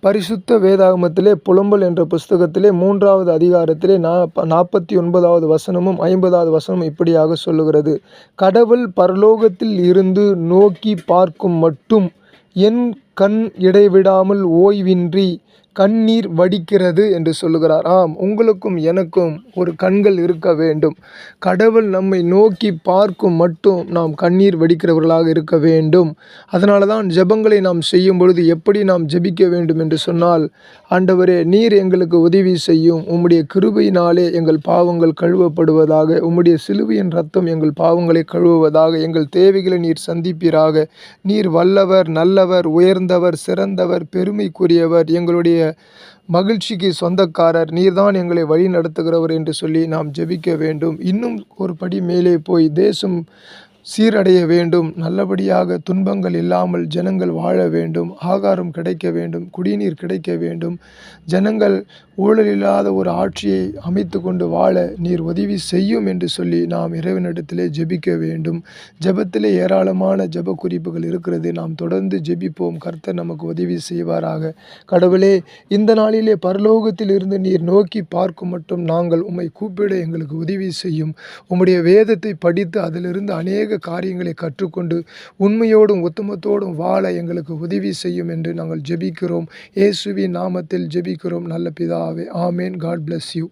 பரிசுத்த வேதாகமத்திலே புலம்பல் என்ற புஸ்தகத்திலே 3வது அதிகாரத்திலே 49வது வசனமும் 50வது வசனமும் இப்படியாக சொல்லுகிறது. கடவுள் பரலோகத்தில் இருந்து நோக்கி பார்க்கும் மட்டும் என் கண் இடைவிடாமல் ஓய்வின்றி கண்ணீர் வடிக்கிறது என்று சொல்லுகிறார். ஆம், உங்களுக்கும் எனக்கும் ஒரு கண்கள் இருக்க வேண்டும். கடவுள் நம்மை நோக்கி பார்க்கும் மட்டும் நாம் கண்ணீர் வடிக்கிறவர்களாக இருக்க வேண்டும். அதனால தான் ஜெபங்களை நாம் செய்யும் பொழுது எப்படி நாம் ஜெபிக்க வேண்டும் என்று சொன்னால், ஆண்டவரே, நீர் எங்களுக்கு உதவி செய்யும். உம்முடைய கிருபையினாலே எங்கள் பாவங்கள் கழுவப்படுவதாக. உம்முடைய சிலுவையின் இரத்தம் எங்கள் பாவங்களை கழுவுவதாக. எங்கள் தேவைகளை நீர் சந்திப்பீராக. நீர் வல்லவர், நல்லவர், உயர்ந்தவர், சிறந்தவர், பெருமைக்குரியவர், எங்களுடைய மகிழ்ச்சிக்கு சொந்தக்காரர், நீர்தான் எங்களை வழி நடத்துகிறவர் என்று சொல்லி நாம் ஜெபிக்க வேண்டும். இன்னும் ஒரு படி மேலே போய் தேசம் சீரடைய வேண்டும். நல்லபடியாக துன்பங்கள் இல்லாமல் ஜனங்கள் வாழ வேண்டும். ஆகாரம் கிடைக்க வேண்டும். குடிநீர் கிடைக்க வேண்டும். ஜனங்கள் ஊழல் இல்லாத ஒரு ஆட்சியை அமைத்து கொண்டு வாழ நீர் உதவி செய்யும் என்று சொல்லி நாம் இறைவனிடத்திலே ஜெபிக்க வேண்டும். ஜெபத்திலே ஏராளமான ஜெப குறிப்புகள் இருக்கிறது. நாம் தொடர்ந்து ஜெபிப்போம். கர்த்தர் நமக்கு உதவி செய்வாராக. கடவுளே, இந்த நாளிலே பரலோகத்தில் இருந்து நீர் நோக்கி பார்க்கும் மட்டும் நாங்கள் உம்மை கூப்பிட எங்களுக்கு உதவி செய்யும். உம்முடைய வேதத்தை படித்து அதிலிருந்து அநேக காரியங்களை கற்றுக்கொண்டு உண்மையோடும் உத்தமத்தோடும் வாழ எங்களுக்கு உதவி செய்யும் என்று நாங்கள் ஜெபிக்கிறோம். இயேசுவின் நாமத்தில் ஜெபிக்கிறோம் நல்ல பிதாவே. ஆமேன். God bless you.